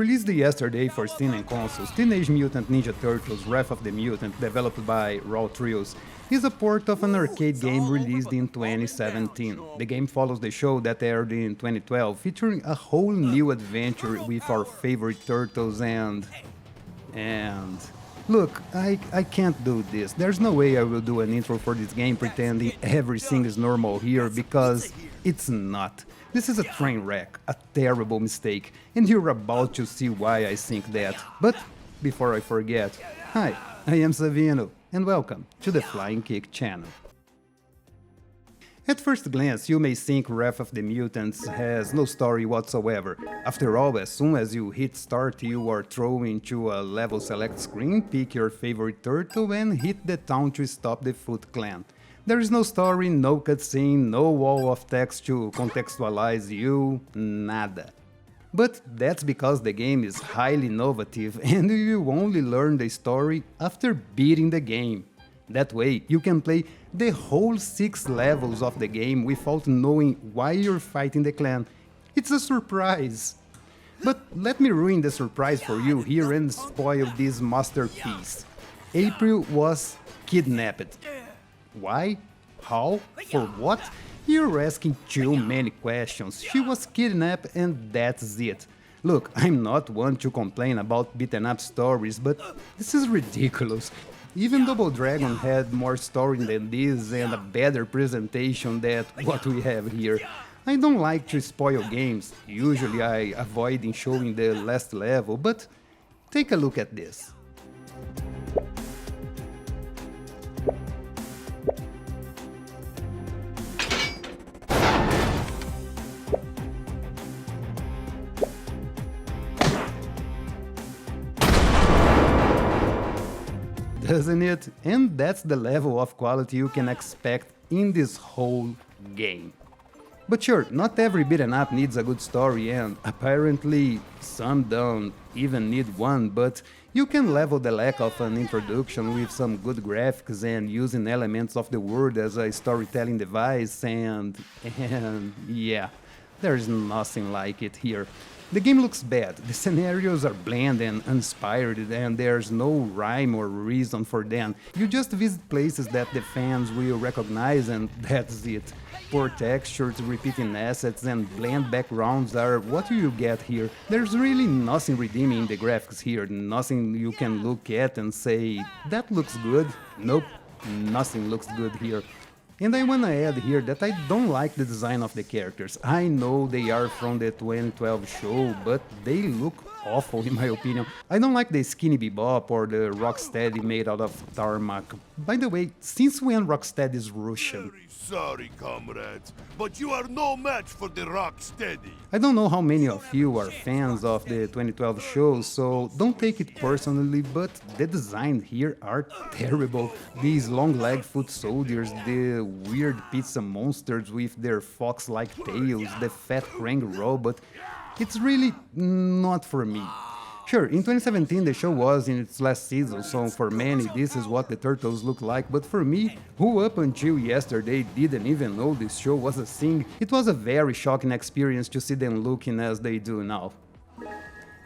Released yesterday for Steam and consoles, Teenage Mutant Ninja Turtles Wrath of the Mutant, developed by Raw Trios, is a port of an arcade game released in 2017. The game follows the show that aired in 2012, featuring a whole new adventure with our favorite turtles and... Look, I can't do this. There's no way I will do an intro for this game pretending everything is normal here, because it's not. This is a train wreck, a terrible mistake, and you're about to see why I think that. But before I forget, hi, I am Savino, and welcome to the Flying Kick channel. At first glance, you may think Wrath of the Mutants has no story whatsoever. After all, as soon as you hit start, you are thrown into a level select screen, pick your favorite turtle and hit the town to stop the Foot Clan. There is no story, no cutscene, no wall of text to contextualize you, nada. But that's because the game is highly innovative and you only learn the story after beating the game. That way, you can play the whole 6 levels of the game without knowing why you're fighting the clan. It's a surprise. But let me ruin the surprise for you here and spoil this masterpiece. April was kidnapped. Why? How? For what? You're asking too many questions. She was kidnapped and that's it. Look, I'm not one to complain about beaten up stories, but this is ridiculous. Even Double Dragon had more story than this and a better presentation than what we have here. I don't like to spoil games, usually I avoid showing the last level, but take a look at this. Doesn't it? And that's the level of quality you can expect in this whole game. But sure, not every beaten up needs a good story, and apparently some don't even need one, but you can level the lack of an introduction with some good graphics and using elements of the world as a storytelling device, and yeah, there's nothing like it here. The game looks bad, the scenarios are bland and uninspired, and there's no rhyme or reason for them. You just visit places that the fans will recognize and that's it. Poor textures, repeating assets, and bland backgrounds are what you get here. There's really nothing redeeming in the graphics here, nothing you can look at and say, that looks good. Nope, nothing looks good here. And I wanna add here that I don't like the design of the characters. I know they are from the 2012 show, but they look awful in my opinion. I don't like the skinny Bebop or the Rocksteady made out of tarmac. By the way, since when Rocksteady is Russian? Very sorry, comrades, but you are no match for the Rocksteady. I don't know how many of you are fans of the 2012 show, so don't take it personally, but the designs here are terrible. These long-legged foot soldiers, the weird pizza monsters with their fox-like tails, the fat Krang robot, it's really not for me. Sure, in 2017 the show was in its last season, so for many this is what the turtles look like, but for me, who up until yesterday didn't even know this show was a thing, it was a very shocking experience to see them looking as they do now.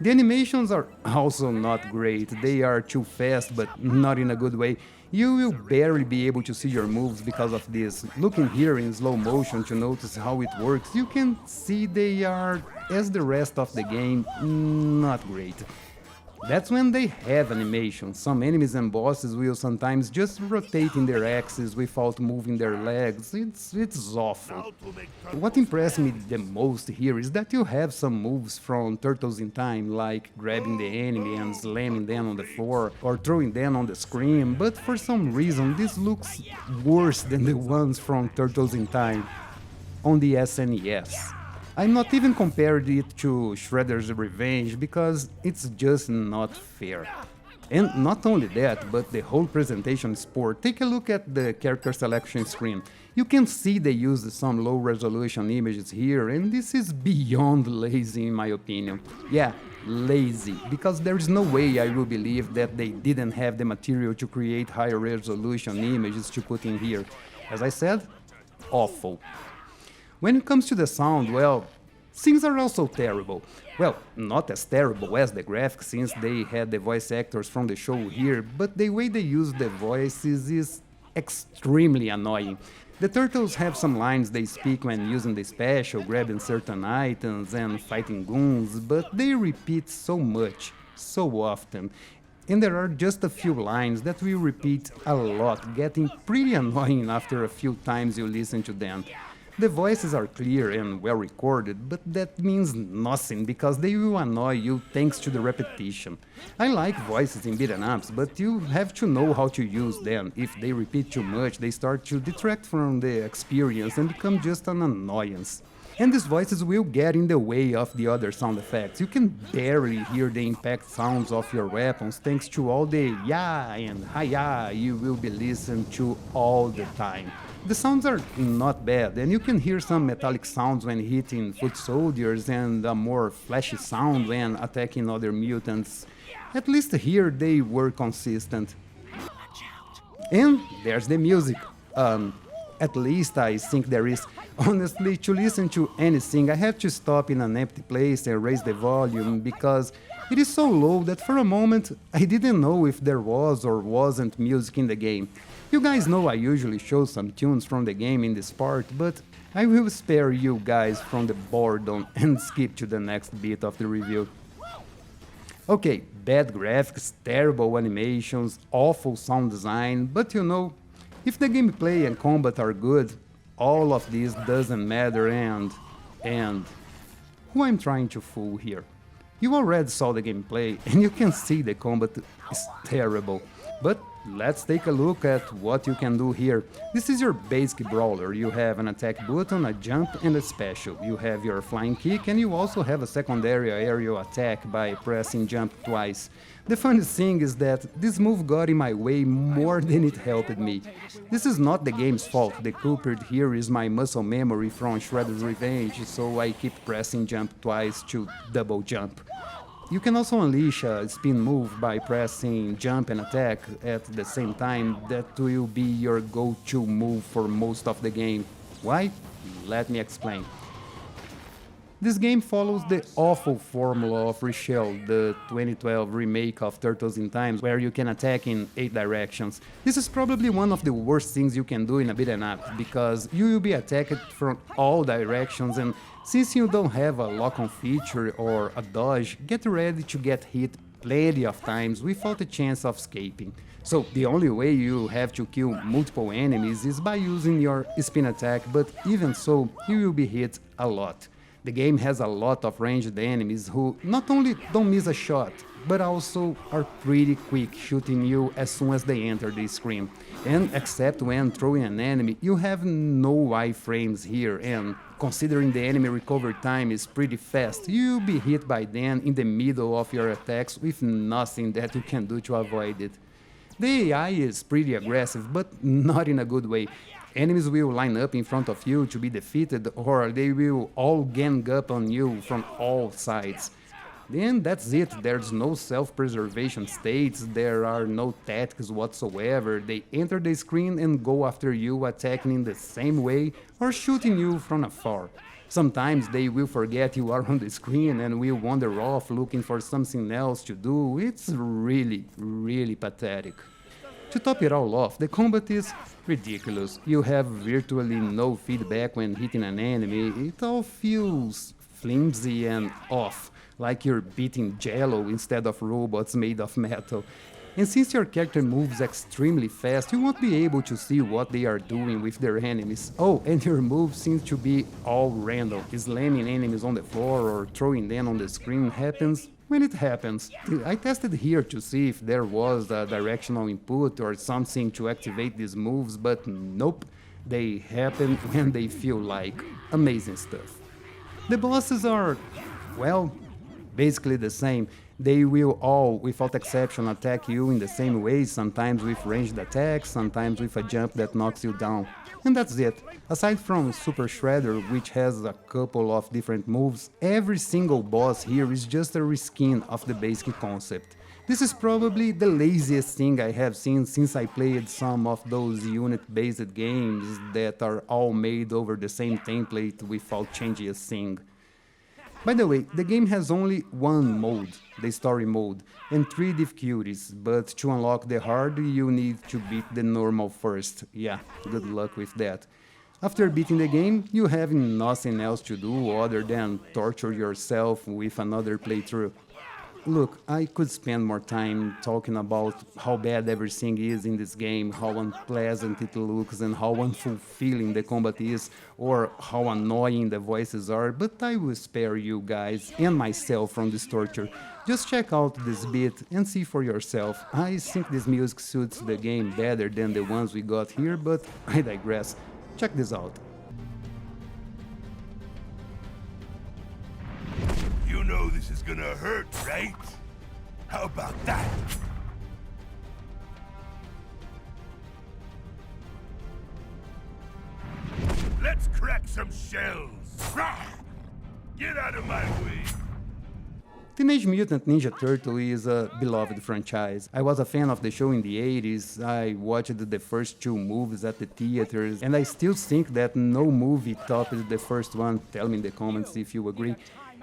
The animations are also not great, they are too fast, but not in a good way. You will barely be able to see your moves because of this. Looking here in slow motion to notice how it works, you can see they are, as the rest of the game, not great. That's when they have animation. Some enemies and bosses will sometimes just rotate in their axes without moving their legs. It's awful. What impressed me the most here is that you have some moves from Turtles in Time, like grabbing the enemy and slamming them on the floor, or throwing them on the screen, but for some reason this looks worse than the ones from Turtles in Time on the SNES. I'm not even comparing it to Shredder's Revenge because it's just not fair. And not only that, but the whole presentation is poor. Take a look at the character selection screen. You can see they used some low resolution images here, and this is beyond lazy in my opinion. Yeah, lazy, because there is no way I will believe that they didn't have the material to create higher resolution images to put in here. As I said, awful. When it comes to the sound, well, Scenes are also terrible. Well, not as terrible as the graphics since they had the voice actors from the show here, but the way they use the voices is extremely annoying. The turtles have some lines they speak when using the special, grabbing certain items and fighting goons, but they repeat so much, so often. And there are just a few lines that will repeat a lot, getting pretty annoying after a few times you listen to them. The voices are clear and well recorded, but that means nothing because they will annoy you thanks to the repetition. I like voices in beat'em ups, but you have to know how to use them. If they repeat too much, they start to detract from the experience and become just an annoyance. And these voices will get in the way of the other sound effects. You can barely hear the impact sounds of your weapons thanks to all the ya and hi-ya you will be listening to all the time. The sounds are not bad, and you can hear some metallic sounds when hitting foot soldiers and a more flashy sound when attacking other mutants. At least here they were consistent. And there's the music. At least I think there is. Honestly, to listen to anything, I have to stop in an empty place and raise the volume because it is so low that for a moment I didn't know if there was or wasn't music in the game. You guys know I usually show some tunes from the game in this part, but I will spare you guys from the boredom and skip to the next bit of the review. Okay, bad graphics, terrible animations, awful sound design, but you know, if the gameplay and combat are good, all of this doesn't matter and who I'm trying to fool here? You already saw the gameplay and you can see the combat is terrible, but let's take a look at what you can do here. This is your basic brawler. You have an attack button, a jump and a special. You have your flying kick and you also have a secondary aerial attack by pressing jump twice. The funniest thing is that this move got in my way more than it helped me. This is not the game's fault. The culprit here is my muscle memory from Shredder's Revenge, so I keep pressing jump twice to double jump. You can also unleash a spin move by pressing jump and attack at the same time. That will be your go-to move for most of the game. Why? Let me explain. This game follows the awful formula of Reshell, the 2012 remake of Turtles in Time, where you can attack in 8 directions. This is probably one of the worst things you can do in a beat'em up, because you will be attacked from all directions, and since you don't have a lock-on feature or a dodge, get ready to get hit plenty of times without a chance of escaping. So the only way you have to kill multiple enemies is by using your spin attack, but even so, you will be hit a lot. The game has a lot of ranged enemies who not only don't miss a shot, but also are pretty quick shooting you as soon as they enter the screen. And except when throwing an enemy, you have no iframes here, and considering the enemy recovery time is pretty fast, you'll be hit by them in the middle of your attacks with nothing that you can do to avoid it. The AI is pretty aggressive, but not in a good way. Enemies will line up in front of you to be defeated, or they will all gang up on you from all sides. Then that's it, there's no self-preservation states, there are no tactics whatsoever, they enter the screen and go after you attacking in the same way or shooting you from afar. Sometimes they will forget you are on the screen and will wander off looking for something else to do. It's really, really pathetic. To top it all off, the combat is ridiculous. You have virtually no feedback when hitting an enemy. It all feels flimsy and off, like you're beating jello instead of robots made of metal. And since your character moves extremely fast, you won't be able to see what they are doing with their enemies. Oh, and your moves seem to be all random. Slamming enemies on the floor or throwing them on the screen happens when it happens. I tested here to see if there was a directional input or something to activate these moves, but nope, they happen when they feel like. Amazing stuff. The bosses are, well, basically the same. They will all, without exception, attack you in the same way, sometimes with ranged attacks, sometimes with a jump that knocks you down. And that's it. Aside from Super Shredder, which has a couple of different moves, every single boss here is just a reskin of the basic concept. This is probably the laziest thing I have seen since I played some of those unit-based games that are all made over the same template without changing a thing. By the way, the game has only one mode, the story mode, and 3 difficulties, but to unlock the hard you need to beat the normal first. Yeah, good luck with that. After beating the game, you have nothing else to do other than torture yourself with another playthrough. Look, I could spend more time talking about how bad everything is in this game, how unpleasant it looks, and how unfulfilling the combat is, or how annoying the voices are, but I will spare you guys and myself from this torture. Just check out this bit and see for yourself. I think this music suits the game better than the ones we got here, but I digress. Check this out. You know this is gonna hurt, right? How about that? Let's crack some shells. Get out of my way. Teenage Mutant Ninja Turtle is a beloved franchise. I was a fan of the show in the 80s, I watched the first 2 movies at the theaters, and I still think that no movie topped the first one. Tell me in the comments if you agree.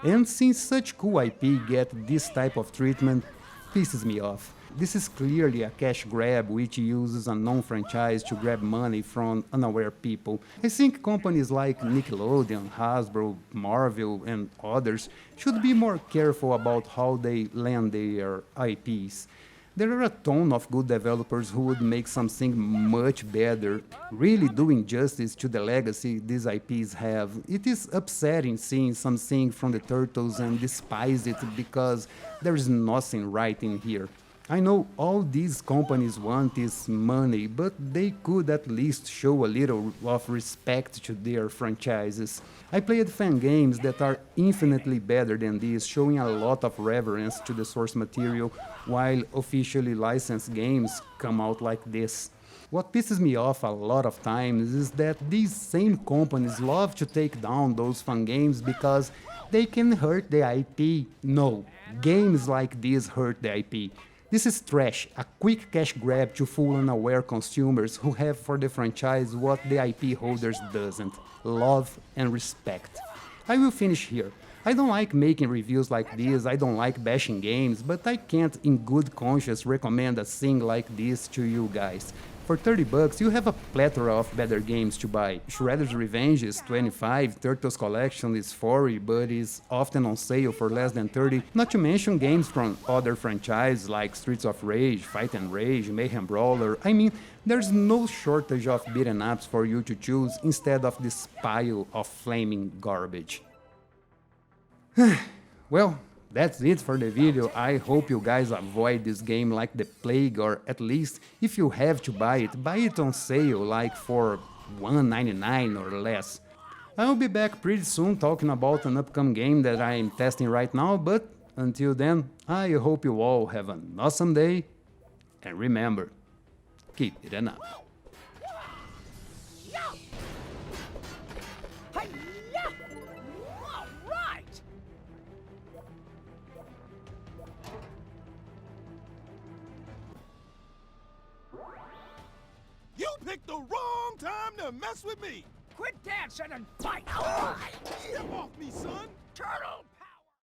And since such cool IP get this type of treatment, pisses me off. This is clearly a cash grab which uses a non-franchise to grab money from unaware people. I think companies like Nickelodeon, Hasbro, Marvel, and others should be more careful about how they land their IPs. There are a ton of good developers who would make something much better, really doing justice to the legacy these IPs have. It is upsetting seeing something from the Turtles and despise it because there is nothing right in here. I know all these companies want is money, but they could at least show a little of respect to their franchises. I played fan games that are infinitely better than this, showing a lot of reverence to the source material, while officially licensed games come out like this. What pisses me off a lot of times is that these same companies love to take down those fun games because they can hurt the IP. No, games like this hurt the IP. This is trash, a quick cash grab to fool unaware consumers who have for the franchise what the IP holders doesn't: love and respect. I will finish here. I don't like making reviews like this, I don't like bashing games, but I can't in good conscience recommend a thing like this to you guys. For $30 you have a plethora of better games to buy. Shredder's Revenge is $25, Turtles Collection is $40, but is often on sale for less than $30, not to mention games from other franchises like Streets of Rage, Fight and Rage, Mayhem Brawler. I mean, there's no shortage of beaten ups for you to choose instead of this pile of flaming garbage. Well, that's it for the video. I hope you guys avoid this game like the plague, or at least if you have to buy it on sale like for $1.99 or less. I'll be back pretty soon talking about an upcoming game that I'm testing right now, but until then, I hope you all have an awesome day, and remember, keep it up. You picked the wrong time to mess with me! Quit dancing and fight! Step off me, son! Turtle